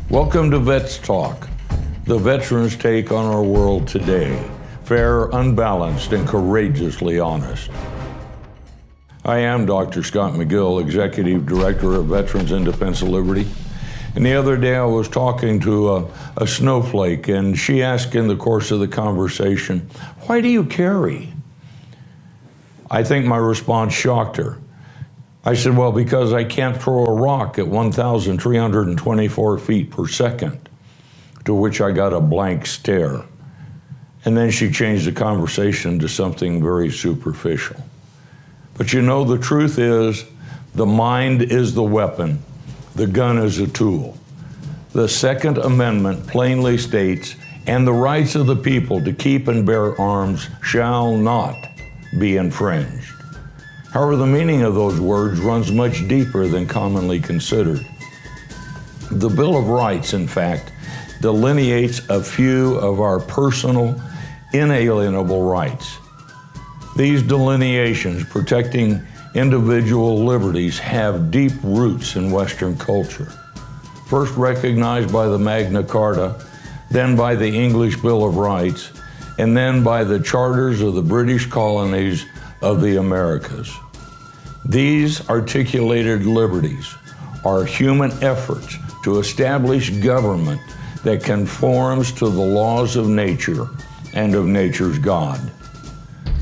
Welcome to Vets Talk, the veterans' take on our world today. Fair, unbalanced, and courageously honest. I am Dr. Scott McGill, Executive Director of Veterans in Defense of Liberty. And the other day I was talking to a snowflake, and she asked in the course of the conversation, "Why do you carry?" I think my response shocked her. I said, well, because I can't throw a rock at 1,324 feet per second, to which I got a blank stare. And then she changed the conversation to something very superficial. But you know, the truth is, the mind is the weapon, the gun is a tool. The Second Amendment plainly states, and the rights of the people to keep and bear arms shall not be infringed. However, the meaning of those words runs much deeper than commonly considered. The Bill of Rights, in fact, delineates a few of our personal, inalienable rights. These delineations protecting individual liberties have deep roots in Western culture. First recognized by the Magna Carta, then by the English Bill of Rights, and then by the charters of the British Colonies of the Americas. These articulated liberties are human efforts to establish government that conforms to the laws of nature and of nature's God.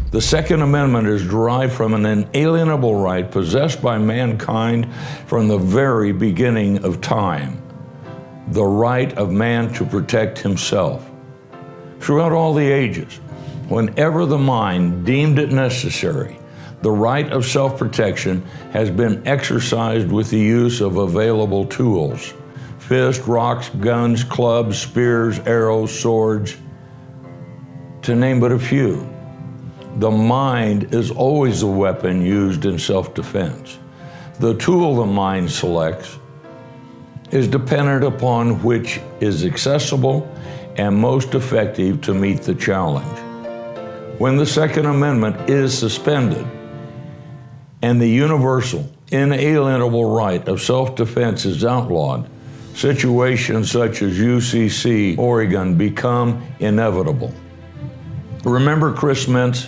The Second Amendment is derived from an inalienable right possessed by mankind from the very beginning of time, the right of man to protect himself. Throughout all the ages, whenever the mind deemed it necessary, the right of self-protection has been exercised with the use of available tools: fists, rocks, guns, clubs, spears, arrows, swords, to name but a few. The mind is always the weapon used in self-defense. The tool the mind selects is dependent upon which is accessible and most effective to meet the challenge. When the Second Amendment is suspended and the universal, inalienable right of self-defense is outlawed, situations such as UCC, Oregon, become inevitable. Remember Chris Mintz,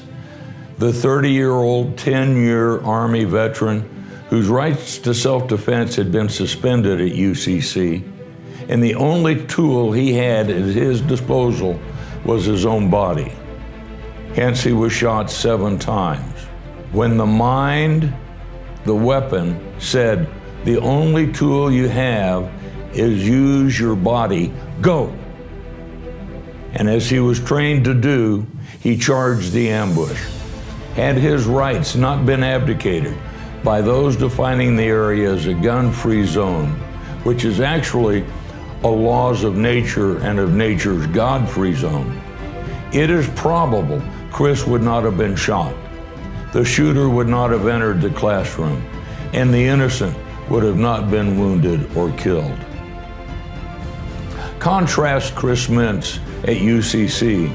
the 30-year-old, 10-year Army veteran whose rights to self-defense had been suspended at UCC, and the only tool he had at his disposal was his own body. Hence, he was shot 7 times. When the mind, the weapon, said, the only tool you have is use your body, go. And as he was trained to do, he charged the ambush. Had his rights not been abdicated by those defining the area as a gun-free zone, which is actually a laws of nature and of nature's God-free zone, it is probable Chris would not have been shot. The shooter would not have entered the classroom, and the innocent would have not been wounded or killed. Contrast Chris Mintz at UCC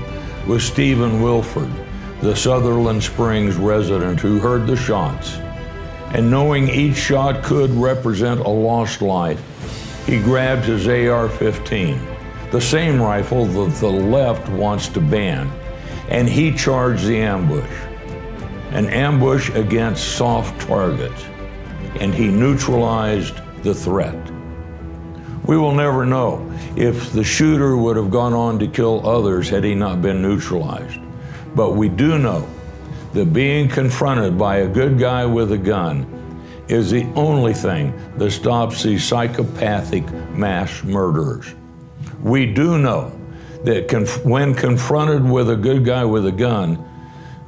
with Stephen Wilford, the Sutherland Springs resident who heard the shots, and knowing each shot could represent a lost life, he grabbed his AR-15, the same rifle that the left wants to ban, and he charged the ambush. An ambush against soft targets, and he neutralized the threat. We will never know if the shooter would have gone on to kill others had he not been neutralized. But we do know that being confronted by a good guy with a gun is the only thing that stops these psychopathic mass murderers. We do know that when confronted with a good guy with a gun,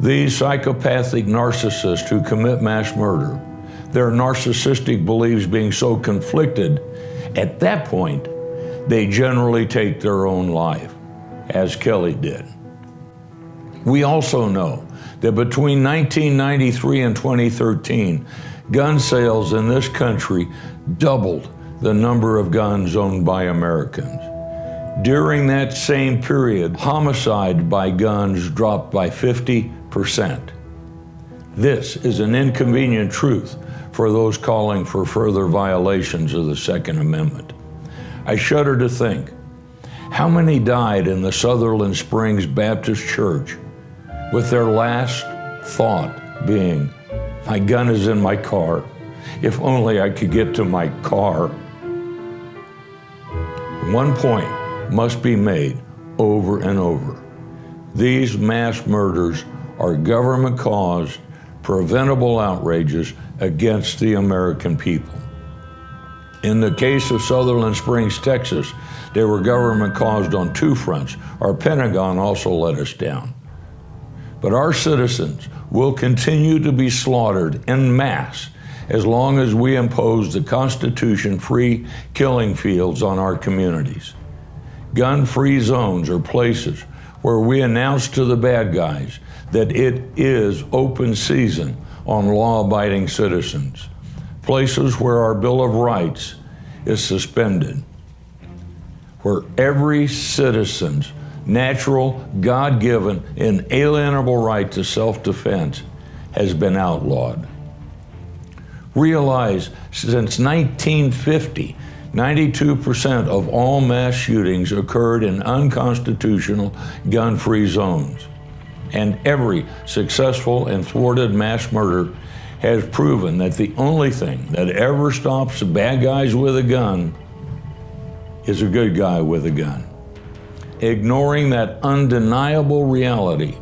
these psychopathic narcissists who commit mass murder, their narcissistic beliefs being so conflicted, at that point, they generally take their own life, as Kelly did. We also know that between 1993 and 2013, gun sales in this country doubled the number of guns owned by Americans. During that same period, homicide by guns dropped by 50%. This is an inconvenient truth for those calling for further violations of the Second Amendment. I shudder to think how many died in the Sutherland Springs Baptist Church with their last thought being, my gun is in my car. If only I could get to my car. One point must be made over and over. These mass murders are government-caused, preventable outrages against the American people. In the case of Sutherland Springs, Texas, they were government-caused on two fronts. Our Pentagon also let us down. But our citizens will continue to be slaughtered en masse as long as we impose the Constitution-free killing fields on our communities. Gun-free zones are places where we announce to the bad guys that it is open season on law-abiding citizens. Places where our Bill of Rights is suspended, where every citizen's natural, God-given, inalienable right to self-defense has been outlawed. Realize, since 1950, 92% of all mass shootings occurred in unconstitutional gun-free zones. And every successful and thwarted mass murder has proven that the only thing that ever stops bad guys with a gun is a good guy with a gun. Ignoring that undeniable reality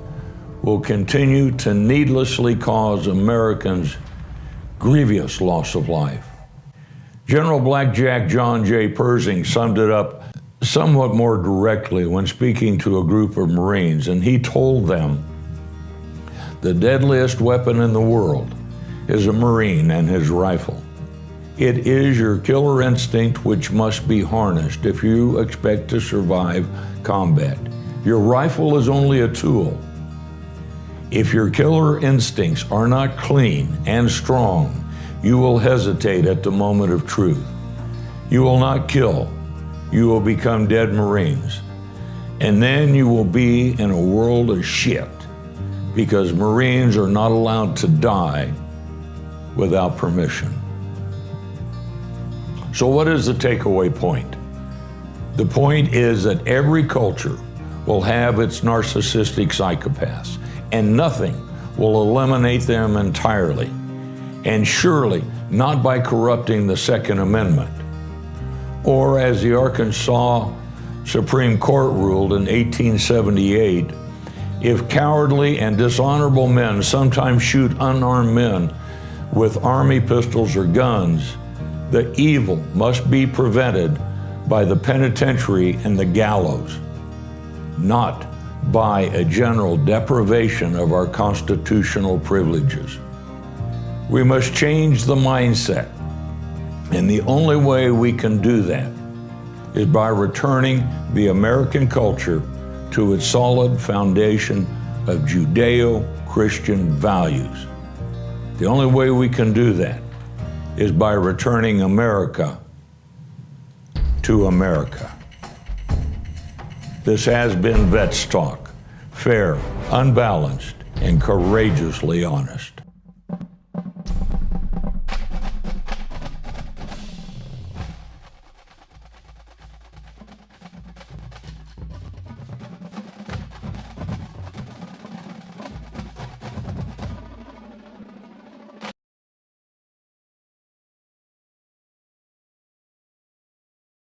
will continue to needlessly cause Americans grievous loss of life. General Blackjack John J. Pershing summed it up somewhat more directly when speaking to a group of Marines, and he told them, the deadliest weapon in the world is a Marine and his rifle. It is your killer instinct which must be harnessed if you expect to survive combat. Your rifle is only a tool. If your killer instincts are not clean and strong, you will hesitate at the moment of truth. You will not kill. You will become dead Marines. And then you will be in a world of shit, because Marines are not allowed to die without permission. So what is the takeaway point? The point is that every culture will have its narcissistic psychopaths, and nothing will eliminate them entirely, and surely not by corrupting the Second Amendment. Or as the Arkansas Supreme Court ruled in 1878, if cowardly and dishonorable men sometimes shoot unarmed men with army pistols or guns, the evil must be prevented by the penitentiary and the gallows, not by a general deprivation of our constitutional privileges. We must change the mindset, and the only way we can do that is by returning the American culture to its solid foundation of Judeo-Christian values. The only way we can do that is by returning America to America. This has been Vets Talk, fair, unbalanced, and courageously honest.